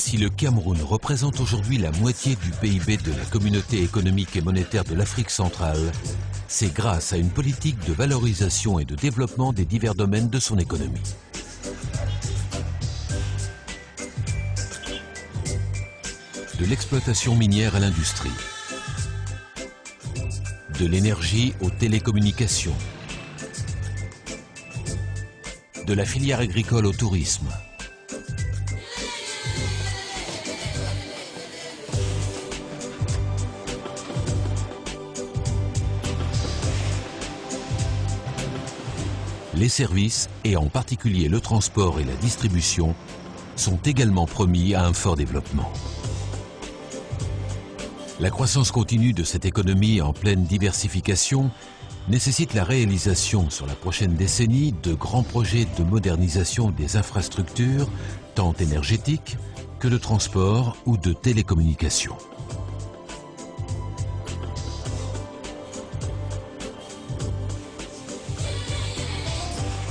Si le Cameroun représente aujourd'hui la moitié du PIB de la communauté économique et monétaire de l'Afrique centrale, c'est grâce à une politique de valorisation et de développement des divers domaines de son économie. De l'exploitation minière à l'industrie, de l'énergie aux télécommunications, de la filière agricole au tourisme, les services, et en particulier le transport et la distribution, sont également promis à un fort développement. La croissance continue de cette économie en pleine diversification nécessite la réalisation sur la prochaine décennie de grands projets de modernisation des infrastructures, tant énergétiques que de transport ou de télécommunications.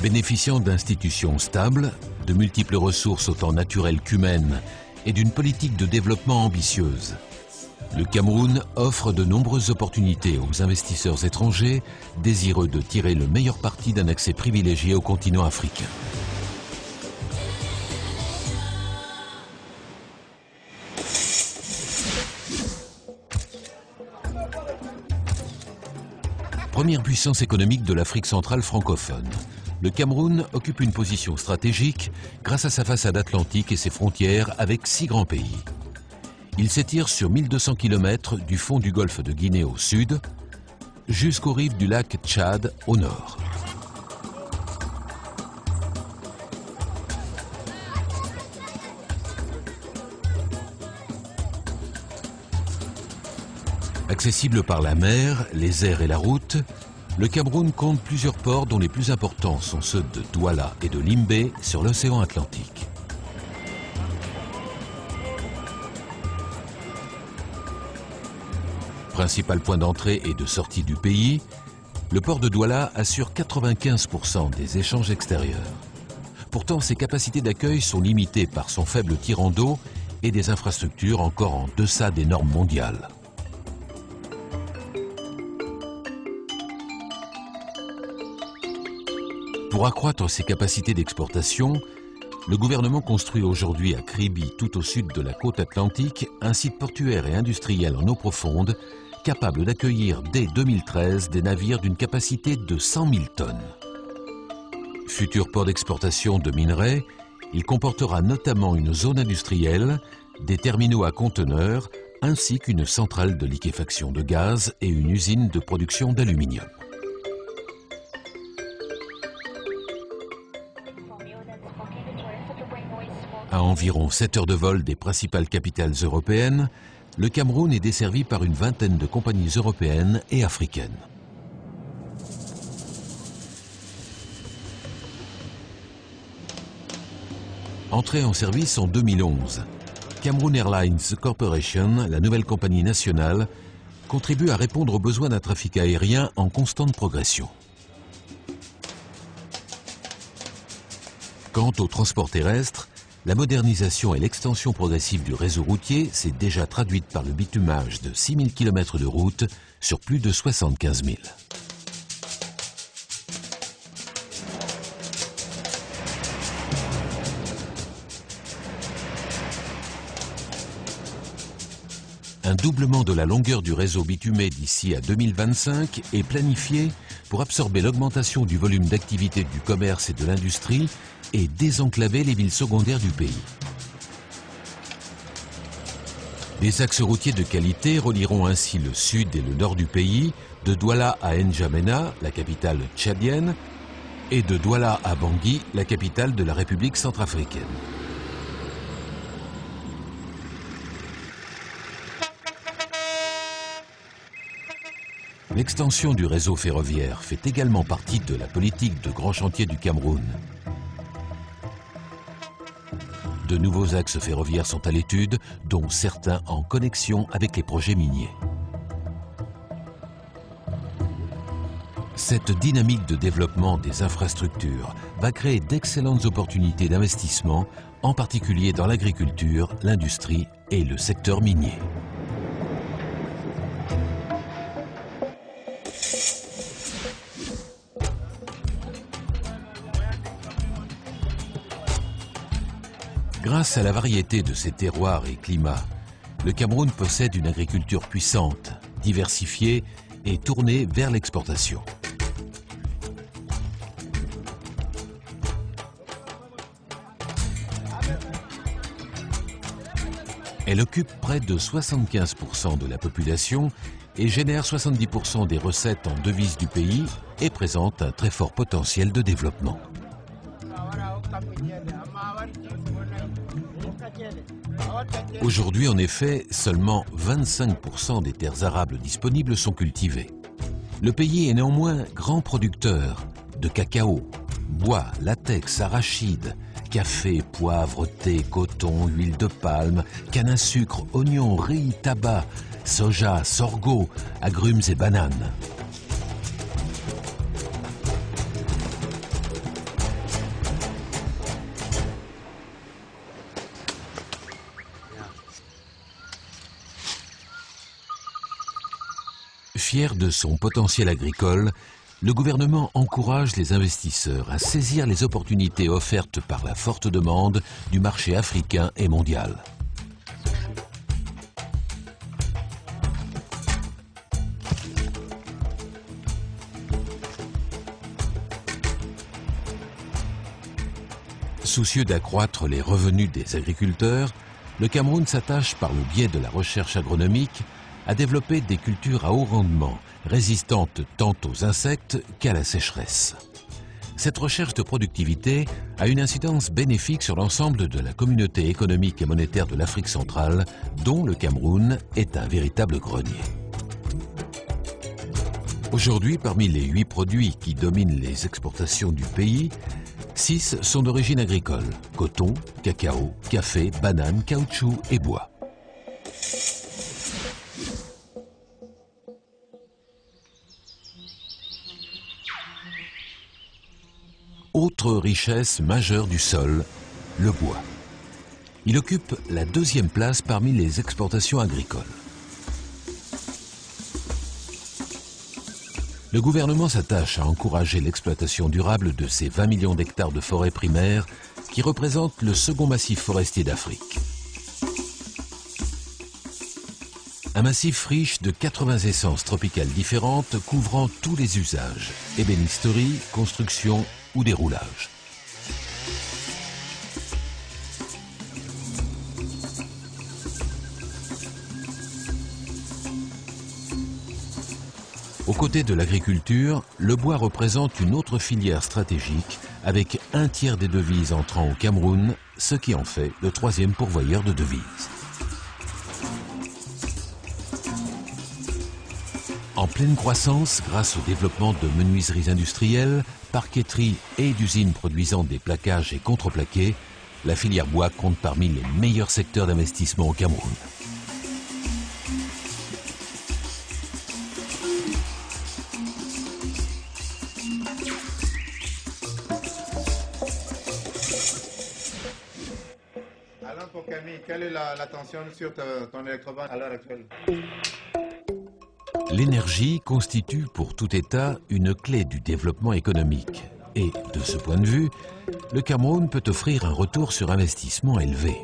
Bénéficiant d'institutions stables, de multiples ressources autant naturelles qu'humaines et d'une politique de développement ambitieuse, le Cameroun offre de nombreuses opportunités aux investisseurs étrangers désireux de tirer le meilleur parti d'un accès privilégié au continent africain. Première puissance économique de l'Afrique centrale francophone, le Cameroun occupe une position stratégique grâce à sa façade atlantique et ses frontières avec 6 grands pays. Il s'étire sur 1200 km du fond du golfe de Guinée au sud jusqu'aux rives du lac Tchad au nord. Accessible par la mer, les airs et la route, le Cameroun compte plusieurs ports dont les plus importants sont ceux de Douala et de Limbé sur l'océan Atlantique. Principal point d'entrée et de sortie du pays, le port de Douala assure 95% des échanges extérieurs. Pourtant, ses capacités d'accueil sont limitées par son faible tirant d'eau et des infrastructures encore en deçà des normes mondiales. Pour accroître ses capacités d'exportation, le gouvernement construit aujourd'hui à Kribi, tout au sud de la côte atlantique, un site portuaire et industriel en eau profonde, capable d'accueillir dès 2013 des navires d'une capacité de 100 000 tonnes. Futur port d'exportation de minerais, il comportera notamment une zone industrielle, des terminaux à conteneurs, ainsi qu'une centrale de liquéfaction de gaz et une usine de production d'aluminium. À environ 7 heures de vol des principales capitales européennes, le Cameroun est desservi par une vingtaine de compagnies européennes et africaines. Entrée en service en 2011, Cameroon Airlines Corporation, la nouvelle compagnie nationale, contribue à répondre aux besoins d'un trafic aérien en constante progression. Quant au transport terrestre, la modernisation et l'extension progressive du réseau routier s'est déjà traduite par le bitumage de 6 000 km de route sur plus de 75 000. Un doublement de la longueur du réseau bitumé d'ici à 2025 est planifié pour absorber l'augmentation du volume d'activité du commerce et de l'industrie et désenclaver les villes secondaires du pays. Des axes routiers de qualité relieront ainsi le sud et le nord du pays, de Douala à N'Djamena, la capitale tchadienne, et de Douala à Bangui, la capitale de la République centrafricaine. L'extension du réseau ferroviaire fait également partie de la politique de grands chantiers du Cameroun. De nouveaux axes ferroviaires sont à l'étude, dont certains en connexion avec les projets miniers. Cette dynamique de développement des infrastructures va créer d'excellentes opportunités d'investissement, en particulier dans l'agriculture, l'industrie et le secteur minier. Grâce à la variété de ses terroirs et climats, le Cameroun possède une agriculture puissante, diversifiée et tournée vers l'exportation. Elle occupe près de 75% de la population et génère 70% des recettes en devises du pays et présente un très fort potentiel de développement. Aujourd'hui, en effet, seulement 25% des terres arables disponibles sont cultivées. Le pays est néanmoins grand producteur de cacao, bois, latex, arachides, café, poivre, thé, coton, huile de palme, canne à sucre, oignons, riz, tabac, soja, sorgho, agrumes et bananes. Fier de son potentiel agricole, le gouvernement encourage les investisseurs à saisir les opportunités offertes par la forte demande du marché africain et mondial. Soucieux d'accroître les revenus des agriculteurs, le Cameroun s'attache par le biais de la recherche agronomique à développer des cultures à haut rendement, résistantes tant aux insectes qu'à la sécheresse. Cette recherche de productivité a une incidence bénéfique sur l'ensemble de la communauté économique et monétaire de l'Afrique centrale, dont le Cameroun est un véritable grenier. Aujourd'hui, parmi les 8 produits qui dominent les exportations du pays, 6 sont d'origine agricole: coton, cacao, café, banane, caoutchouc et bois. Autre richesse majeure du sol, le bois. Il occupe la 2e place parmi les exportations agricoles. Le gouvernement s'attache à encourager l'exploitation durable de ces 20 millions d'hectares de forêts primaires qui représentent le second massif forestier d'Afrique. Un massif riche de 80 essences tropicales différentes couvrant tous les usages, ébénisterie, construction ou déroulage. Aux côtés de l'agriculture, le bois représente une autre filière stratégique avec 1/3 des devises entrant au Cameroun, ce qui en fait le 3e pourvoyeur de devises. En pleine croissance grâce au développement de menuiseries industrielles, parqueteries et d'usines produisant des plaquages et contreplaqués, la filière bois compte parmi les meilleurs secteurs d'investissement au Cameroun. Alors pour Camille, quelle est la tension sur ton électrobahn à l'heure actuelle? L'énergie constitue pour tout État une clé du développement économique. Et, de ce point de vue, le Cameroun peut offrir un retour sur investissement élevé.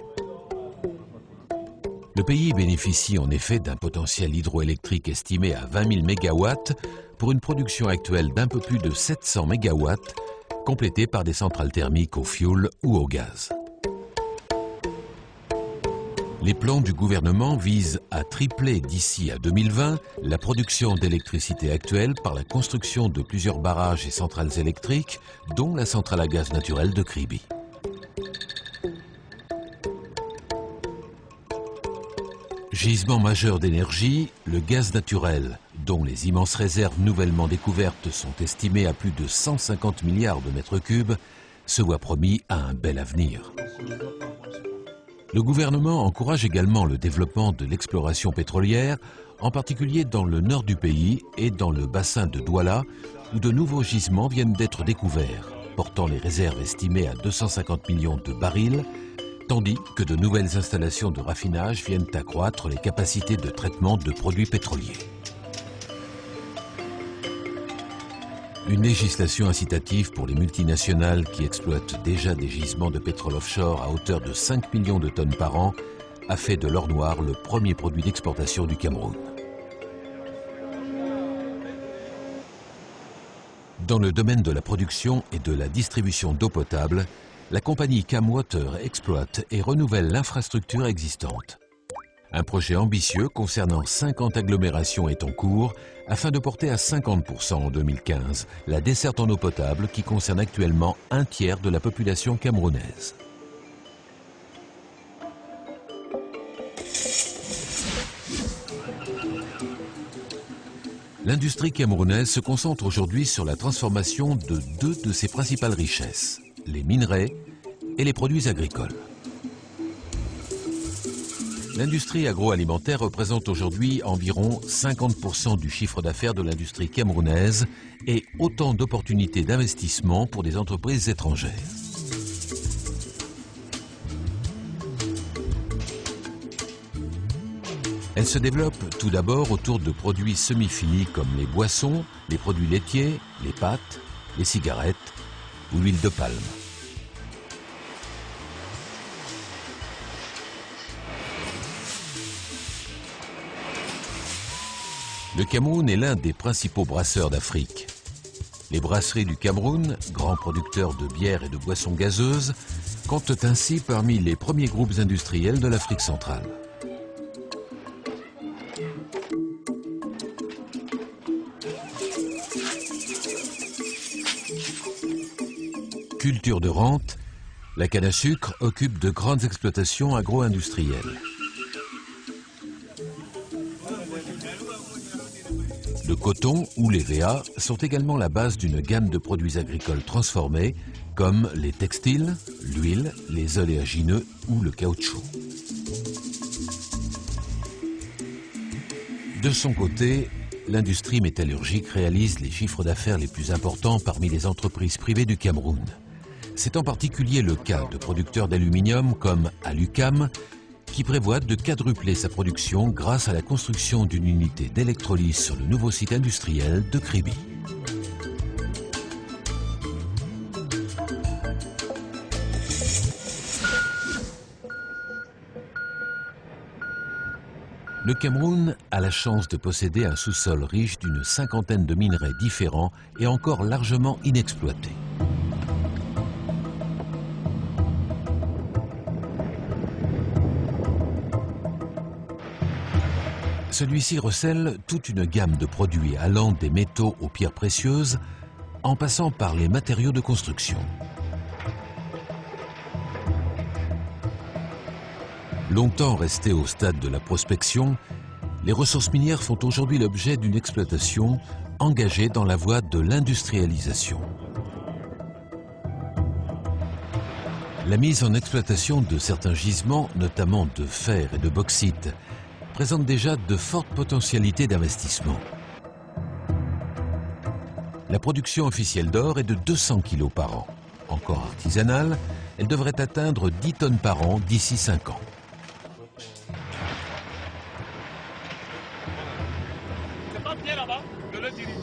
Le pays bénéficie en effet d'un potentiel hydroélectrique estimé à 20 000 MW pour une production actuelle d'un peu plus de 700 MW, complétée par des centrales thermiques au fioul ou au gaz. Les plans du gouvernement visent à tripler d'ici à 2020 la production d'électricité actuelle par la construction de plusieurs barrages et centrales électriques, dont la centrale à gaz naturel de Kribi. Gisement majeur d'énergie, le gaz naturel, dont les immenses réserves nouvellement découvertes sont estimées à plus de 150 milliards de mètres cubes, se voit promis à un bel avenir. Le gouvernement encourage également le développement de l'exploration pétrolière en particulier dans le nord du pays et dans le bassin de Douala, où de nouveaux gisements viennent d'être découverts, portant les réserves estimées à 250 millions de barils, tandis que de nouvelles installations de raffinage viennent accroître les capacités de traitement de produits pétroliers. Une législation incitative pour les multinationales qui exploitent déjà des gisements de pétrole offshore à hauteur de 5 millions de tonnes par an a fait de l'or noir le premier produit d'exportation du Cameroun. Dans le domaine de la production et de la distribution d'eau potable, la compagnie Camwater exploite et renouvelle l'infrastructure existante. Un projet ambitieux concernant 50 agglomérations est en cours afin de porter à 50% en 2015 la desserte en eau potable qui concerne actuellement un tiers de la population camerounaise. L'industrie camerounaise se concentre aujourd'hui sur la transformation de deux de ses principales richesses, les minerais et les produits agricoles. L'industrie agroalimentaire représente aujourd'hui environ 50% du chiffre d'affaires de l'industrie camerounaise et autant d'opportunités d'investissement pour des entreprises étrangères. Elle se développe tout d'abord autour de produits semi-finis comme les boissons, les produits laitiers, les pâtes, les cigarettes ou l'huile de palme. Le Cameroun est l'un des principaux brasseurs d'Afrique. Les brasseries du Cameroun, grands producteurs de bière et de boissons gazeuses, comptent ainsi parmi les premiers groupes industriels de l'Afrique centrale. Culture de rente, la canne à sucre occupe de grandes exploitations agro-industrielles. Le coton ou les VA sont également la base d'une gamme de produits agricoles transformés comme les textiles, l'huile, les oléagineux ou le caoutchouc. De son côté, l'industrie métallurgique réalise les chiffres d'affaires les plus importants parmi les entreprises privées du Cameroun. C'est en particulier le cas de producteurs d'aluminium comme Alucam, qui prévoit de quadrupler sa production grâce à la construction d'une unité d'électrolyse sur le nouveau site industriel de Kribi. Le Cameroun a la chance de posséder un sous-sol riche d'une cinquantaine de minerais différents et encore largement inexploités. Celui-ci recèle toute une gamme de produits allant des métaux aux pierres précieuses, en passant par les matériaux de construction. Longtemps restées au stade de la prospection, les ressources minières font aujourd'hui l'objet d'une exploitation engagée dans la voie de l'industrialisation. La mise en exploitation de certains gisements, notamment de fer et de bauxite, présente déjà de fortes potentialités d'investissement. La production officielle d'or est de 200 kg par an. Encore artisanale, elle devrait atteindre 10 tonnes par an d'ici 5 ans.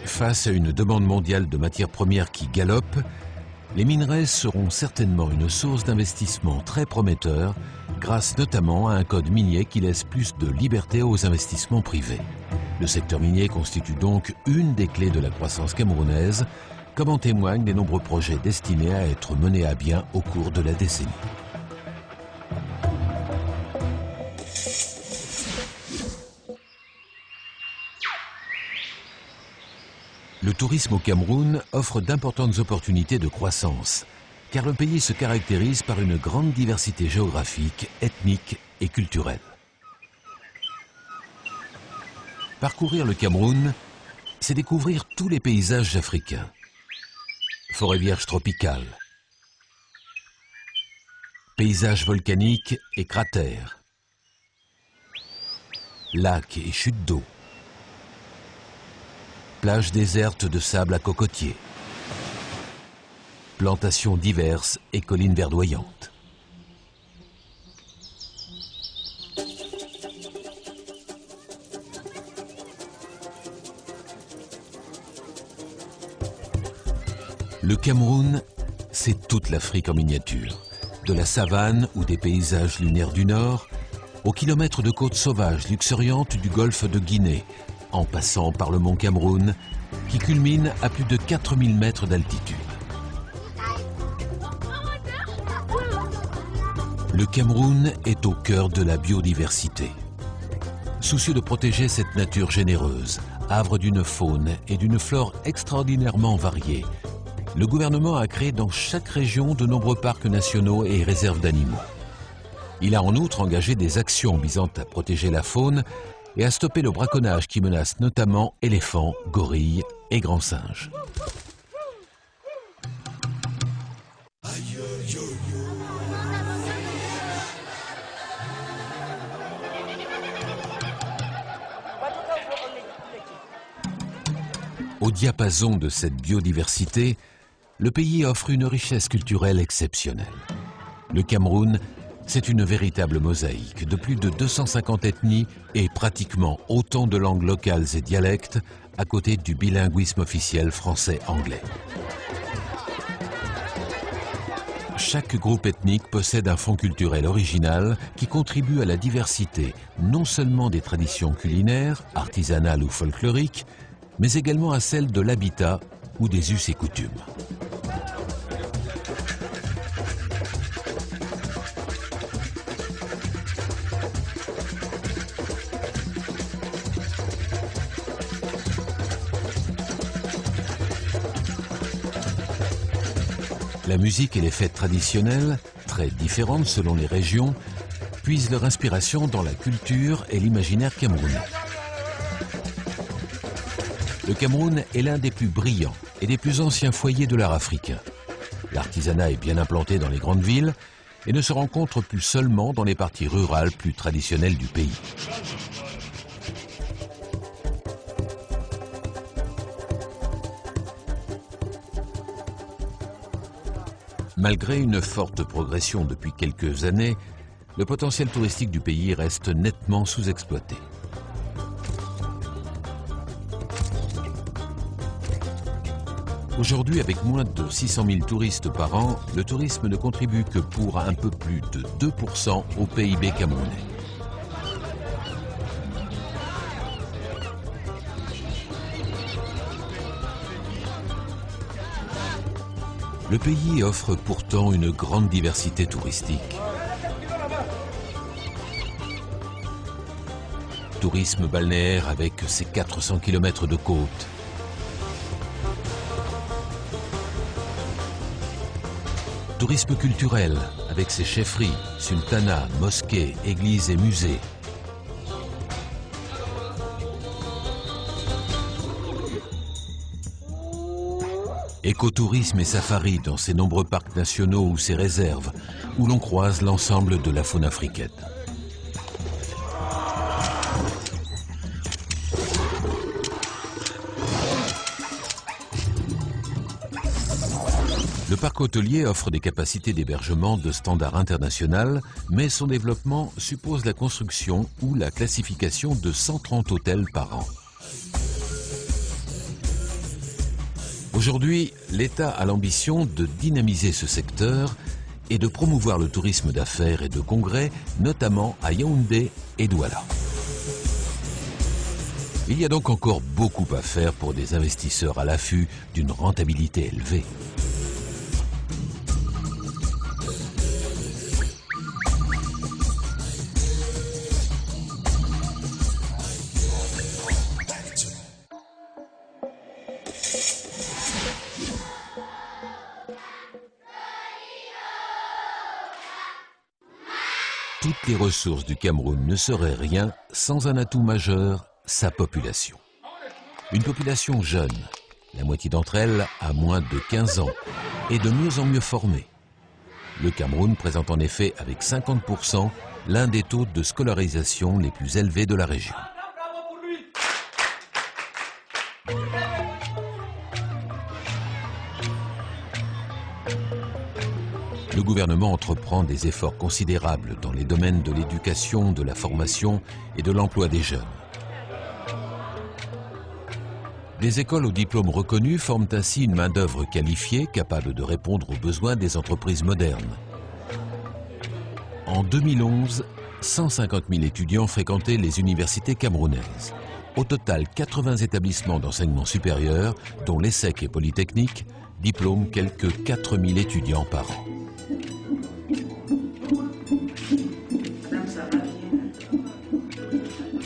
Face à une demande mondiale de matières premières qui galope, les minerais seront certainement une source d'investissement très prometteur, grâce notamment à un code minier qui laisse plus de liberté aux investissements privés. Le secteur minier constitue donc une des clés de la croissance camerounaise, comme en témoignent les nombreux projets destinés à être menés à bien au cours de la décennie. Le tourisme au Cameroun offre d'importantes opportunités de croissance, car le pays se caractérise par une grande diversité géographique, ethnique et culturelle. Parcourir le Cameroun, c'est découvrir tous les paysages africains. Forêts vierges tropicales, paysages volcaniques et cratères, lacs et chutes d'eau, plages désertes de sable à cocotiers, plantations diverses et collines verdoyantes. Le Cameroun, c'est toute l'Afrique en miniature, de la savane ou des paysages lunaires du Nord, aux kilomètres de côtes sauvages luxuriantes du golfe de Guinée, en passant par le mont Cameroun, qui culmine à plus de 4000 mètres d'altitude. Le Cameroun est au cœur de la biodiversité. Soucieux de protéger cette nature généreuse, havre d'une faune et d'une flore extraordinairement variées, le gouvernement a créé dans chaque région de nombreux parcs nationaux et réserves d'animaux. Il a en outre engagé des actions visant à protéger la faune et à stopper le braconnage qui menace notamment éléphants, gorilles et grands singes. Au diapason de cette biodiversité, le pays offre une richesse culturelle exceptionnelle. Le Cameroun, c'est une véritable mosaïque de plus de 250 ethnies et pratiquement autant de langues locales et dialectes à côté du bilinguisme officiel français-anglais. Chaque groupe ethnique possède un fond culturel original qui contribue à la diversité non seulement des traditions culinaires, artisanales ou folkloriques, mais également à celle de l'habitat ou des us et coutumes. La musique et les fêtes traditionnelles, très différentes selon les régions, puisent leur inspiration dans la culture et l'imaginaire camerounais. Le Cameroun est l'un des plus brillants et des plus anciens foyers de l'art africain. L'artisanat est bien implanté dans les grandes villes et ne se rencontre plus seulement dans les parties rurales plus traditionnelles du pays. Malgré une forte progression depuis quelques années, le potentiel touristique du pays reste nettement sous-exploité. Aujourd'hui, avec moins de 600 000 touristes par an, le tourisme ne contribue que pour un peu plus de 2% au PIB camerounais. Le pays offre pourtant une grande diversité touristique. Tourisme balnéaire avec ses 400 km de côte. Tourisme culturel avec ses chefferies, sultanats, mosquées, églises et musées. Écotourisme et safari dans ses nombreux parcs nationaux ou ses réserves, où l'on croise l'ensemble de la faune africaine. Le parc hôtelier offre des capacités d'hébergement de standard international, mais son développement suppose la construction ou la classification de 130 hôtels par an. Aujourd'hui, l'État a l'ambition de dynamiser ce secteur et de promouvoir le tourisme d'affaires et de congrès, notamment à Yaoundé et Douala. Il y a donc encore beaucoup à faire pour des investisseurs à l'affût d'une rentabilité élevée. Toutes les ressources du Cameroun ne seraient rien sans un atout majeur, sa population. Une population jeune, la moitié d'entre elles a moins de 15 ans, et de mieux en mieux formée. Le Cameroun présente en effet avec 50% l'un des taux de scolarisation les plus élevés de la région. Le gouvernement entreprend des efforts considérables dans les domaines de l'éducation, de la formation et de l'emploi des jeunes. Des écoles aux diplômes reconnus forment ainsi une main-d'œuvre qualifiée capable de répondre aux besoins des entreprises modernes. En 2011, 150 000 étudiants fréquentaient les universités camerounaises. Au total, 80 établissements d'enseignement supérieur, dont l'ESSEC et Polytechnique, diplôment quelques 4 000 étudiants par an.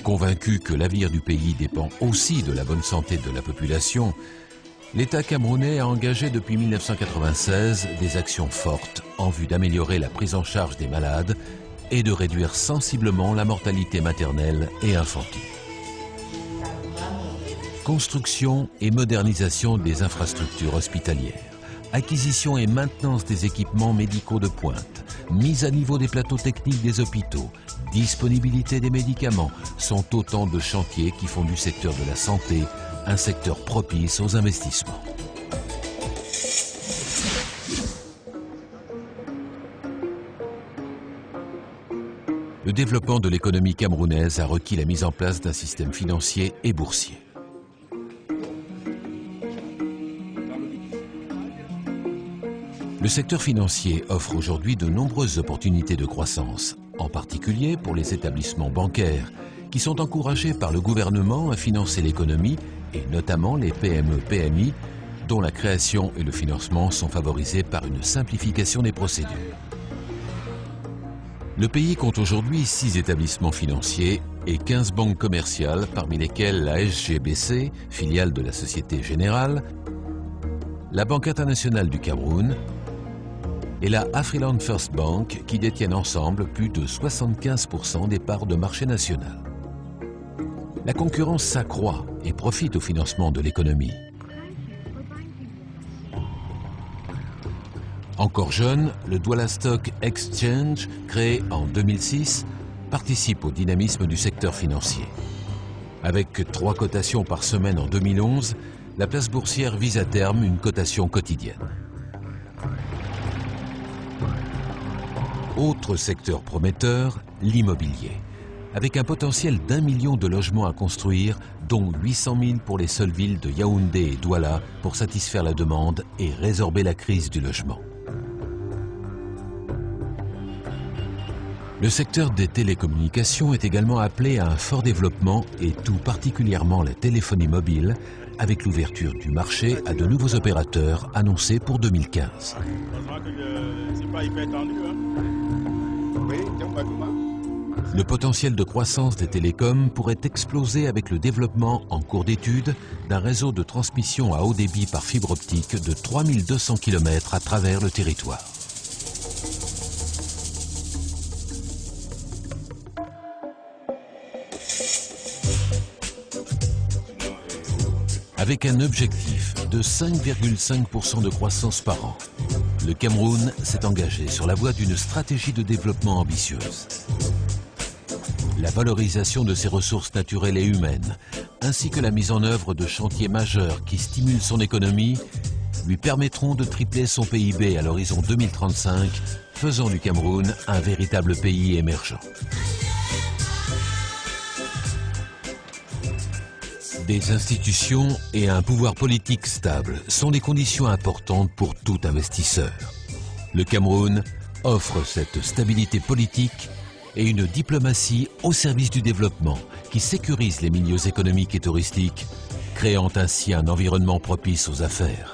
Convaincu que l'avenir du pays dépend aussi de la bonne santé de la population, l'État camerounais a engagé depuis 1996 des actions fortes en vue d'améliorer la prise en charge des malades et de réduire sensiblement la mortalité maternelle et infantile. Construction et modernisation des infrastructures hospitalières, acquisition et maintenance des équipements médicaux de pointe, mise à niveau des plateaux techniques des hôpitaux, disponibilité des médicaments sont autant de chantiers qui font du secteur de la santé un secteur propice aux investissements. Le développement de l'économie camerounaise a requis la mise en place d'un système financier et boursier. Le secteur financier offre aujourd'hui de nombreuses opportunités de croissance, en particulier pour les établissements bancaires, qui sont encouragés par le gouvernement à financer l'économie, et notamment les PME-PMI, dont la création et le financement sont favorisés par une simplification des procédures. Le pays compte aujourd'hui 6 établissements financiers et 15 banques commerciales, parmi lesquelles la SGBC, filiale de la Société Générale, la Banque internationale du Cameroun, et la Afriland First Bank qui détiennent ensemble plus de 75% des parts de marché national. La concurrence s'accroît et profite au financement de l'économie. Encore jeune, le Douala Stock Exchange, créé en 2006, participe au dynamisme du secteur financier. Avec 3 cotations par semaine en 2011, la place boursière vise à terme une cotation quotidienne. Autre secteur prometteur, l'immobilier, avec un potentiel d'1 million de logements à construire, dont 800 000 pour les seules villes de Yaoundé et Douala pour satisfaire la demande et résorber la crise du logement. Le secteur des télécommunications est également appelé à un fort développement et tout particulièrement la téléphonie mobile, avec l'ouverture du marché à de nouveaux opérateurs annoncés pour 2015. Le potentiel de croissance des télécoms pourrait exploser avec le développement en cours d'étude d'un réseau de transmission à haut débit par fibre optique de 3200 km à travers le territoire. Avec un objectif de 5,5% de croissance par an, le Cameroun s'est engagé sur la voie d'une stratégie de développement ambitieuse. La valorisation de ses ressources naturelles et humaines, ainsi que la mise en œuvre de chantiers majeurs qui stimulent son économie, lui permettront de tripler son PIB à l'horizon 2035, faisant du Cameroun un véritable pays émergent. Des institutions et un pouvoir politique stable sont des conditions importantes pour tout investisseur. Le Cameroun offre cette stabilité politique et une diplomatie au service du développement qui sécurise les milieux économiques et touristiques, créant ainsi un environnement propice aux affaires.